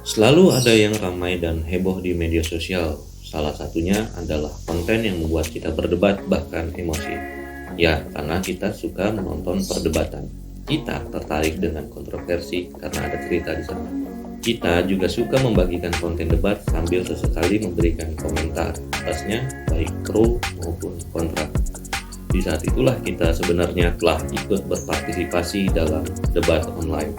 Selalu ada yang ramai dan heboh di media sosial. Salah satunya adalah konten yang membuat kita berdebat bahkan emosi. Ya, karena kita suka menonton perdebatan. Kita tertarik dengan kontroversi karena ada cerita di sana. Kita juga suka membagikan konten debat sambil sesekali memberikan komentar atasnya, baik pro maupun kontra. Di saat itulah kita sebenarnya telah ikut berpartisipasi dalam debat online.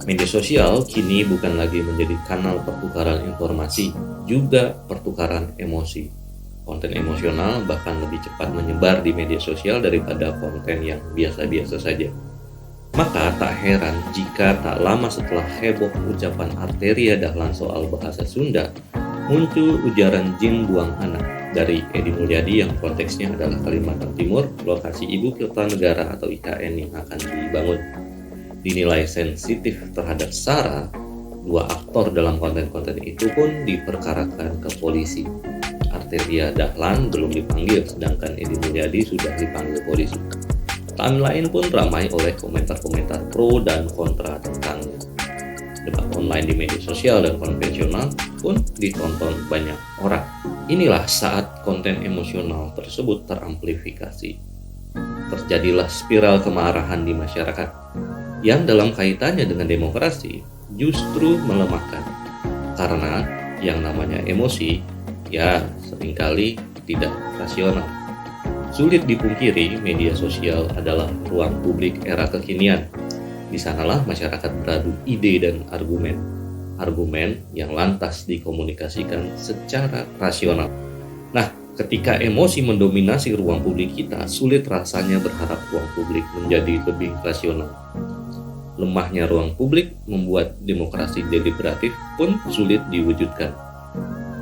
Media sosial kini bukan lagi menjadi kanal pertukaran informasi, juga pertukaran emosi. Konten emosional bahkan lebih cepat menyebar di media sosial daripada konten yang biasa-biasa saja. Maka tak heran jika tak lama setelah heboh ucapan Arteria Dahlan soal bahasa Sunda, muncul ujaran jin buang anak dari Edi Mulyadi yang konteksnya adalah Kalimantan Timur, lokasi ibu kota negara atau IKN yang akan dibangun. Dinilai sensitif terhadap SARA, dua aktor dalam konten-konten itu pun diperkarakan ke polisi. Arteria Dahlan belum dipanggil, sedangkan Edi Mulyadi sudah dipanggil polisi. Timeline pun ramai oleh komentar-komentar pro dan kontra tentangnya. Debat online di media sosial dan konvensional pun ditonton banyak orang. Inilah saat konten emosional tersebut teramplifikasi. Terjadilah spiral kemarahan di masyarakat yang dalam kaitannya dengan demokrasi justru melemahkan. Karena yang namanya emosi ya seringkali tidak rasional. Sulit dipungkiri, media sosial adalah ruang publik era kekinian. Di sanalah masyarakat beradu ide dan argumen. Argumen yang lantas dikomunikasikan secara rasional. Nah, ketika emosi mendominasi ruang publik kita, sulit rasanya berharap ruang publik menjadi lebih rasional. Lemahnya ruang publik membuat demokrasi deliberatif pun sulit diwujudkan.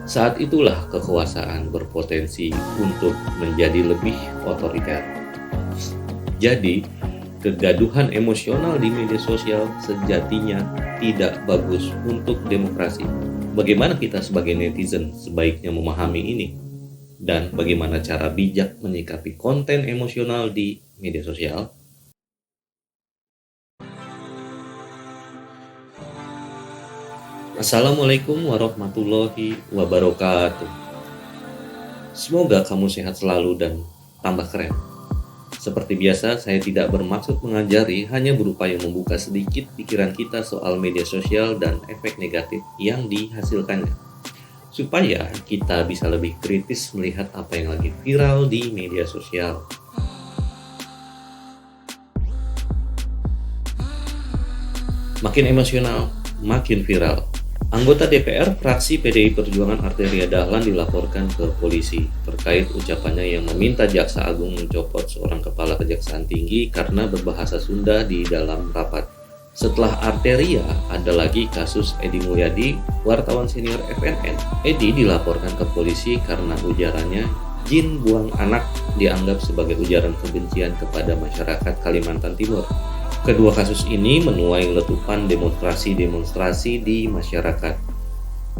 Saat itulah kekuasaan berpotensi untuk menjadi lebih otoriter. Jadi, kegaduhan emosional di media sosial sejatinya tidak bagus untuk demokrasi. Bagaimana kita sebagai netizen sebaiknya memahami ini? Dan bagaimana cara bijak menyikapi konten emosional di media sosial? Assalamualaikum warahmatullahi wabarakatuh. Semoga kamu sehat selalu dan tambah keren. Seperti biasa, saya tidak bermaksud mengajari, hanya berupaya membuka sedikit pikiran kita soal media sosial dan efek negatif yang dihasilkannya. Supaya kita bisa lebih kritis melihat apa yang lagi viral di media sosial. Makin emosional, makin viral. Anggota DPR fraksi PDI Perjuangan Arteria Dahlan dilaporkan ke polisi terkait ucapannya yang meminta Jaksa Agung mencopot seorang kepala kejaksaan tinggi karena berbahasa Sunda di dalam rapat. Setelah Arteria, ada lagi kasus Edi Mulyadi, wartawan senior FNN. Edi dilaporkan ke polisi karena ujarannya jin buang anak dianggap sebagai ujaran kebencian kepada masyarakat Kalimantan Timur. Kedua kasus ini menuai letupan demonstrasi di masyarakat.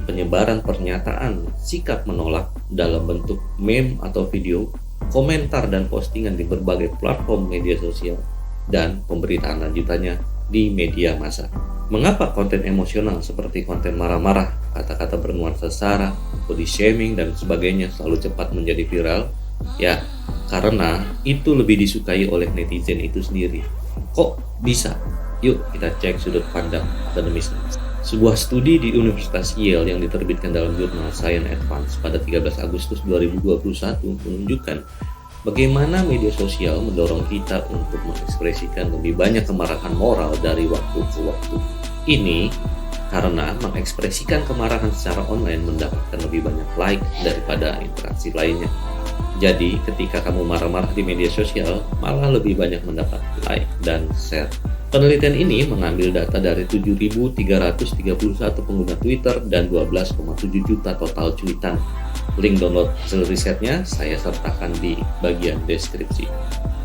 Penyebaran pernyataan sikap menolak dalam bentuk meme atau video, komentar dan postingan di berbagai platform media sosial, dan pemberitaan lanjutannya di media massa. Mengapa konten emosional seperti konten marah-marah, kata-kata bernuansa sara, body shaming, dan sebagainya selalu cepat menjadi viral? Ya, karena itu lebih disukai oleh netizen itu sendiri. Kok bisa? Yuk kita cek sudut pandang akademisnya. Sebuah studi di Universitas Yale yang diterbitkan dalam jurnal Science Advance pada 13 Agustus 2021 menunjukkan bagaimana media sosial mendorong kita untuk mengekspresikan lebih banyak kemarahan moral dari waktu ke waktu. Ini karena mengekspresikan kemarahan secara online mendapatkan lebih banyak like daripada interaksi lainnya. Jadi ketika kamu marah-marah di media sosial, malah lebih banyak mendapat like dan share. Penelitian ini mengambil data dari 7.331 pengguna Twitter dan 12,7 juta total cuitan. Link download hasil risetnya saya sertakan di bagian deskripsi.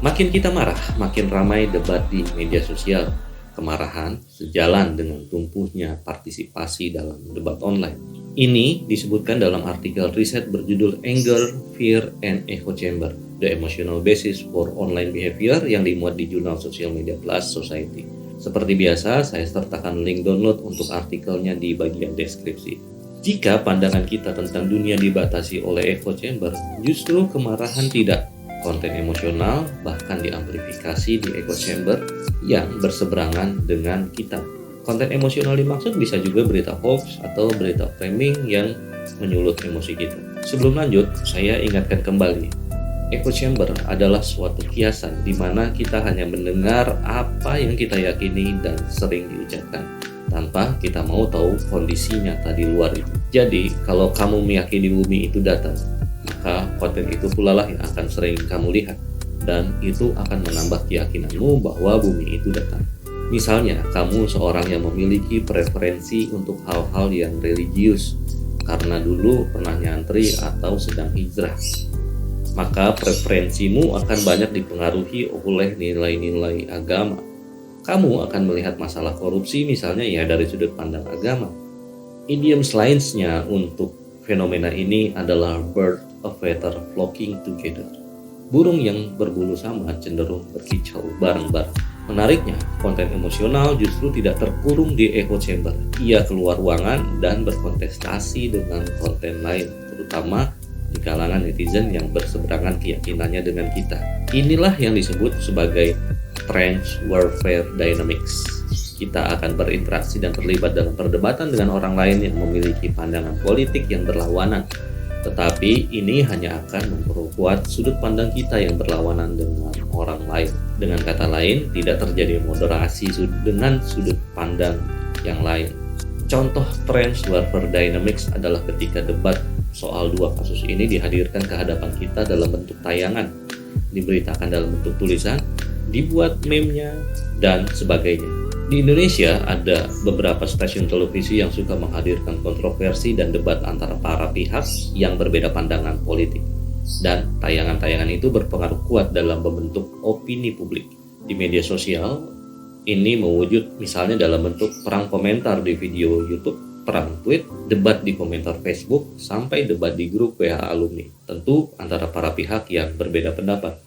Makin kita marah, makin ramai debat di media sosial. Kemarahan sejalan dengan tumpuhnya partisipasi dalam debat online. Ini disebutkan dalam artikel riset berjudul Anger, Fear, and Echo Chamber, The Emotional Basis for Online Behavior yang dimuat di jurnal Social Media Plus Society. Seperti biasa, saya sertakan link download untuk artikelnya di bagian deskripsi. Jika pandangan kita tentang dunia dibatasi oleh echo chamber, justru kemarahan tidak. Konten emosional bahkan diamplifikasi di echo chamber yang berseberangan dengan kita. Konten emosional dimaksud bisa juga berita hoax atau berita framing yang menyulut emosi kita. Sebelum lanjut, saya ingatkan kembali, echo chamber adalah suatu kiasan di mana kita hanya mendengar apa yang kita yakini dan sering diucapkan, tanpa kita mau tahu kondisi nyata di luar itu. Jadi, kalau kamu meyakini bumi itu datar, maka konten itu pula lah yang akan sering kamu lihat, dan itu akan menambah keyakinanmu bahwa bumi itu datar. Misalnya, kamu seorang yang memiliki preferensi untuk hal-hal yang religius karena dulu pernah nyantri atau sedang hijrah. Maka preferensimu akan banyak dipengaruhi oleh nilai-nilai agama. Kamu akan melihat masalah korupsi misalnya ya dari sudut pandang agama. Idiom lainnya untuk fenomena ini adalah bird of feather flocking together. Burung yang berbulu sama cenderung berkicau bareng-bareng. Menariknya, konten emosional justru tidak terkurung di echo chamber. Ia keluar ruangan dan berkontestasi dengan konten lain, terutama di kalangan netizen yang berseberangan keyakinannya dengan kita. Inilah yang disebut sebagai trench warfare dynamics. Kita akan berinteraksi dan terlibat dalam perdebatan dengan orang lain yang memiliki pandangan politik yang berlawanan. Tetapi ini hanya akan memperkuat sudut pandang kita yang berlawanan dengan orang lain. Dengan kata lain, tidak terjadi moderasi dengan sudut pandang yang lain. Contoh trench warfare dynamics adalah ketika debat soal dua kasus ini dihadirkan ke hadapan kita dalam bentuk tayangan, diberitakan dalam bentuk tulisan, dibuat meme-nya, dan sebagainya. Di Indonesia ada beberapa stasiun televisi yang suka menghadirkan kontroversi dan debat antara para pihak yang berbeda pandangan politik. Dan tayangan-tayangan itu berpengaruh kuat dalam membentuk opini publik. Di media sosial, ini mewujud misalnya dalam bentuk perang komentar di video YouTube, perang tweet, debat di komentar Facebook, sampai debat di grup WA alumni. Tentu antara para pihak yang berbeda pendapat.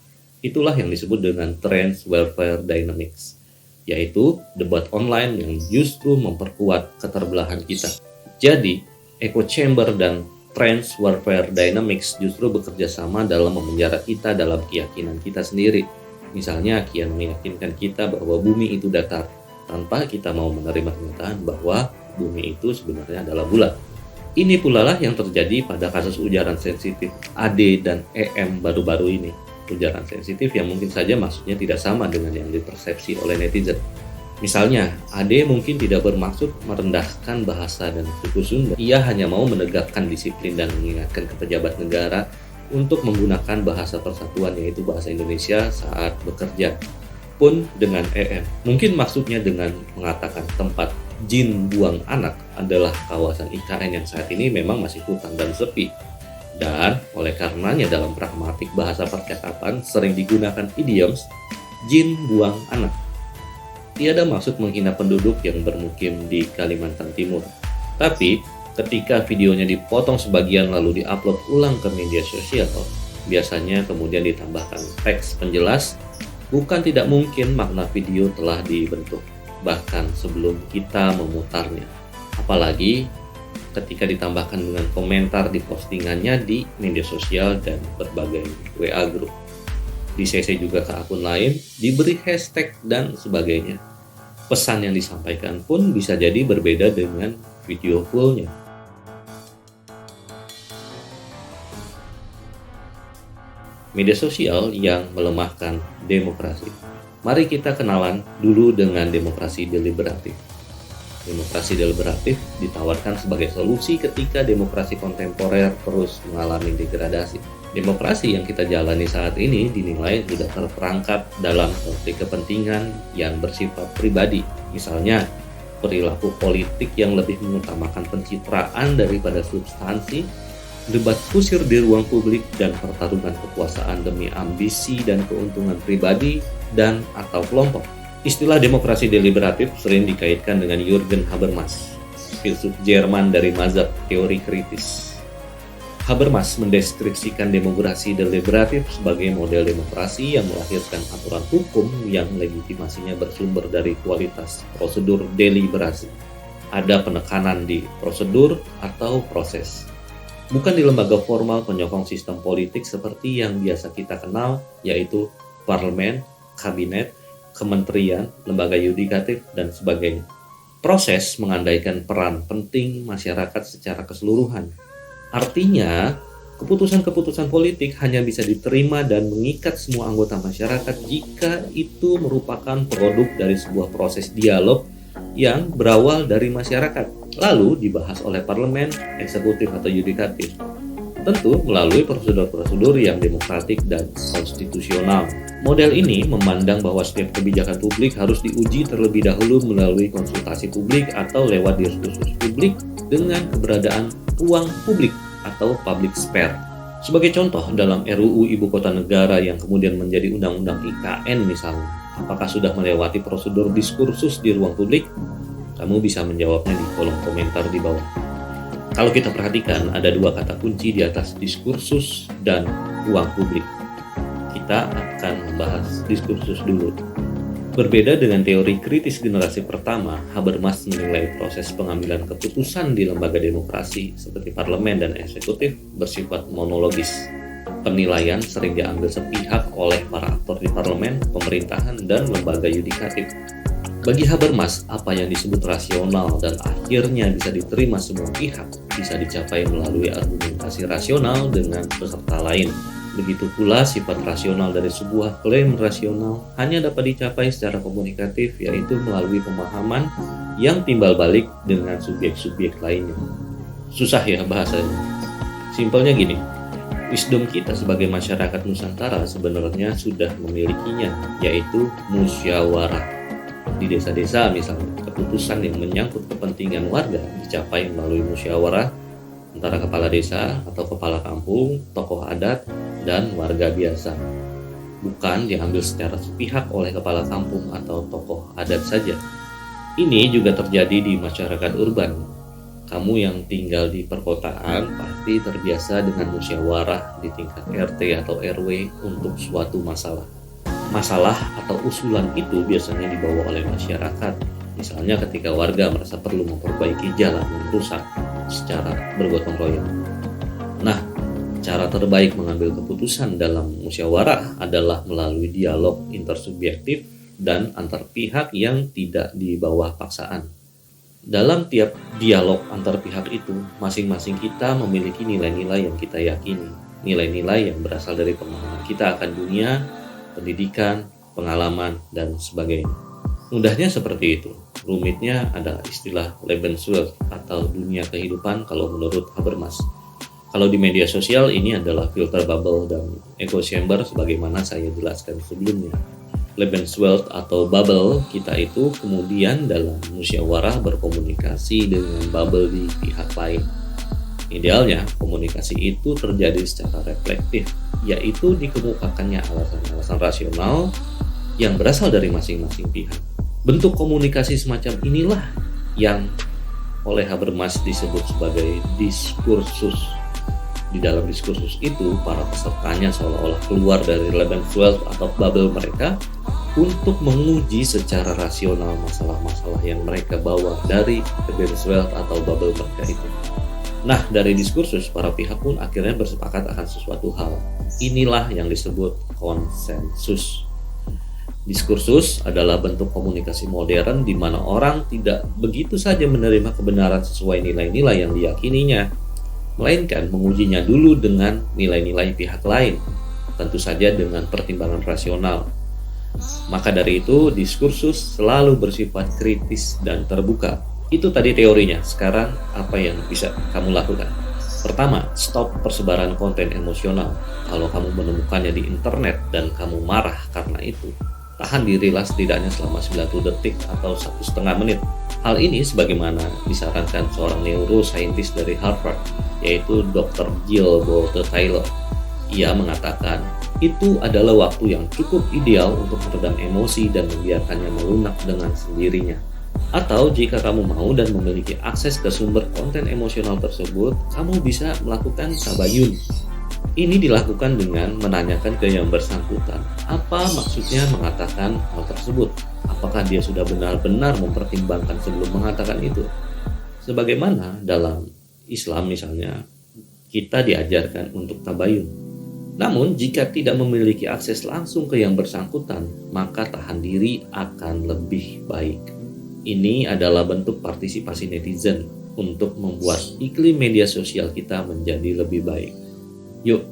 Itulah yang disebut dengan trench warfare dynamics, yaitu debat online yang justru memperkuat keterbelahan kita. Jadi, echo chamber dan trench warfare dynamics justru bekerja sama dalam memenjara kita dalam keyakinan kita sendiri. Misalnya, kian meyakinkan kita bahwa bumi itu datar, tanpa kita mau menerima kenyataan bahwa bumi itu sebenarnya adalah bulat. Ini pula lah yang terjadi pada kasus ujaran sensitif AD dan EM baru-baru ini. Ujaran sensitif yang mungkin saja maksudnya tidak sama dengan yang dipersepsi oleh netizen. Misalnya, Ade mungkin tidak bermaksud merendahkan bahasa dan suku Sunda. Ia hanya mau menegakkan disiplin dan mengingatkan ke pejabat negara untuk menggunakan bahasa persatuan yaitu bahasa Indonesia saat bekerja. Pun dengan EM, mungkin maksudnya dengan mengatakan tempat jin buang anak adalah kawasan IKN yang saat ini memang masih hutan dan sepi. Dan oleh karenanya dalam pragmatik bahasa percakapan sering digunakan idioms jin buang anak. Tiada maksud menghina penduduk yang bermukim di Kalimantan Timur. Tapi ketika videonya dipotong sebagian lalu diupload ulang ke media sosial, biasanya kemudian ditambahkan teks penjelas, bukan tidak mungkin makna video telah dibentuk bahkan sebelum kita memutarnya. Apalagi ketika ditambahkan dengan komentar di postingannya di media sosial dan berbagai WA group. Di CC juga ke akun lain, diberi hashtag dan sebagainya. Pesan yang disampaikan pun bisa jadi berbeda dengan video fullnya. Media sosial yang melemahkan demokrasi. Mari kita kenalan dulu dengan demokrasi deliberatif. Demokrasi deliberatif ditawarkan sebagai solusi ketika demokrasi kontemporer terus mengalami degradasi. Demokrasi yang kita jalani saat ini dinilai sudah terperangkap dalam konflik kepentingan yang bersifat pribadi. Misalnya, perilaku politik yang lebih mengutamakan pencitraan daripada substansi, debat kusir di ruang publik, dan pertarungan kekuasaan demi ambisi dan keuntungan pribadi dan atau kelompok. Istilah demokrasi deliberatif sering dikaitkan dengan Jürgen Habermas, filsuf Jerman dari mazhab teori kritis. Habermas mendeskripsikan demokrasi deliberatif sebagai model demokrasi yang melahirkan aturan hukum yang legitimasinya bersumber dari kualitas prosedur deliberasi. Ada penekanan di prosedur atau proses, bukan di lembaga formal penyokong sistem politik seperti yang biasa kita kenal, yaitu parlemen, kabinet, kementerian, lembaga yudikatif, dan sebagainya. Proses mengandaikan peran penting masyarakat secara keseluruhan. Artinya, keputusan-keputusan politik hanya bisa diterima dan mengikat semua anggota masyarakat jika itu merupakan produk dari sebuah proses dialog yang berawal dari masyarakat, lalu dibahas oleh parlemen, eksekutif atau yudikatif. Tentu melalui prosedur-prosedur yang demokratik dan konstitusional. Model ini memandang bahwa setiap kebijakan publik harus diuji terlebih dahulu melalui konsultasi publik atau lewat diskursus publik dengan keberadaan ruang publik atau public sphere. Sebagai contoh, dalam RUU Ibu Kota Negara yang kemudian menjadi Undang-Undang IKN misalnya, apakah sudah melewati prosedur diskursus di ruang publik? Kamu bisa menjawabnya di kolom komentar di bawah. Kalau kita perhatikan, ada dua kata kunci di atas diskursus dan ruang publik. Kita akan membahas diskursus dulu. Berbeda dengan teori kritis generasi pertama, Habermas menilai proses pengambilan keputusan di lembaga demokrasi seperti parlemen dan eksekutif bersifat monologis. Penilaian sering diambil sepihak oleh para aktor di parlemen, pemerintahan, dan lembaga yudikatif. Bagi Habermas, apa yang disebut rasional dan akhirnya bisa diterima semua pihak bisa dicapai melalui argumentasi rasional dengan peserta lain. Begitu pula sifat rasional dari sebuah klaim rasional hanya dapat dicapai secara komunikatif, yaitu melalui pemahaman yang timbal balik dengan subjek-subjek lainnya. Susah ya bahasanya. Simpelnya gini, wisdom kita sebagai masyarakat Nusantara sebenarnya sudah memilikinya, yaitu musyawarah. Di desa-desa misalnya, keputusan yang menyangkut kepentingan warga dicapai melalui musyawarah antara kepala desa atau kepala kampung, tokoh adat, dan warga biasa. Bukan diambil secara sepihak oleh kepala kampung atau tokoh adat saja. Ini juga terjadi di masyarakat urban. Kamu yang tinggal di perkotaan pasti terbiasa dengan musyawarah di tingkat RT atau RW untuk suatu masalah. Masalah atau usulan itu biasanya dibawa oleh masyarakat. Misalnya ketika warga merasa perlu memperbaiki jalan yang rusak secara bergotong royong. Nah, cara terbaik mengambil keputusan dalam musyawarah adalah melalui dialog intersubjektif dan antar pihak yang tidak di bawah paksaan. Dalam tiap dialog antar pihak itu, masing-masing kita memiliki nilai-nilai yang kita yakini, nilai-nilai yang berasal dari pemahaman kita akan dunia, pendidikan, pengalaman, dan sebagainya. Mudahnya seperti itu. Rumitnya ada istilah Lebenswelt atau dunia kehidupan kalau menurut Habermas. Kalau di media sosial ini adalah filter bubble dan echo chamber sebagaimana saya jelaskan sebelumnya. Lebenswelt atau bubble kita itu kemudian dalam musyawarah berkomunikasi dengan bubble di pihak lain. Idealnya komunikasi itu terjadi secara reflektif, yaitu dikemukakannya alasan-alasan rasional yang berasal dari masing-masing pihak. Bentuk komunikasi semacam inilah yang oleh Habermas disebut sebagai diskursus. Di dalam diskursus itu, para pesertanya seolah-olah keluar dari Lebenswelt atau bubble mereka untuk menguji secara rasional masalah-masalah yang mereka bawa dari Lebenswelt atau bubble mereka itu. Nah, dari diskursus, para pihak pun akhirnya bersepakat akan sesuatu hal. Inilah yang disebut konsensus. Diskursus adalah bentuk komunikasi modern di mana orang tidak begitu saja menerima kebenaran sesuai nilai-nilai yang diyakininya, melainkan mengujinya dulu dengan nilai-nilai pihak lain, tentu saja dengan pertimbangan rasional. Maka dari itu, diskursus selalu bersifat kritis dan terbuka. Itu tadi teorinya. Sekarang apa yang bisa kamu lakukan? Pertama, stop persebaran konten emosional. Kalau kamu menemukannya di internet dan kamu marah karena itu, tahan dirilah setidaknya selama 90 detik atau 1,5 menit. Hal ini sebagaimana disarankan seorang neurosaintis dari Harvard, yaitu Dr. Jill Bolte Taylor. Ia mengatakan, itu adalah waktu yang cukup ideal untuk meredam emosi dan membiarkannya melunak dengan sendirinya. Atau jika kamu mau dan memiliki akses ke sumber konten emosional tersebut, kamu bisa melakukan tabayun. Ini dilakukan dengan menanyakan ke yang bersangkutan, apa maksudnya mengatakan hal tersebut? Apakah dia sudah benar-benar mempertimbangkan sebelum mengatakan itu? Sebagaimana dalam Islam misalnya, kita diajarkan untuk tabayun. Namun, jika tidak memiliki akses langsung ke yang bersangkutan, maka tahan diri akan lebih baik. Ini adalah bentuk partisipasi netizen untuk membuat iklim media sosial kita menjadi lebih baik. Yuk,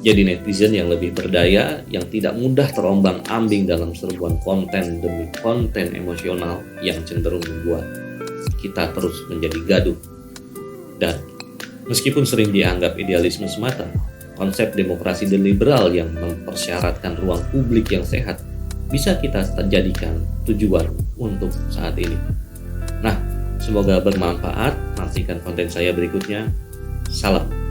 jadi netizen yang lebih berdaya, yang tidak mudah terombang-ambing dalam serbuan konten demi konten emosional yang cenderung membuat kita terus menjadi gaduh. Dan meskipun sering dianggap idealisme semata, konsep demokrasi liberal yang mempersyaratkan ruang publik yang sehat bisa kita jadikan tujuan untuk saat ini. Nah, semoga bermanfaat. Nantikan konten saya berikutnya. Salam.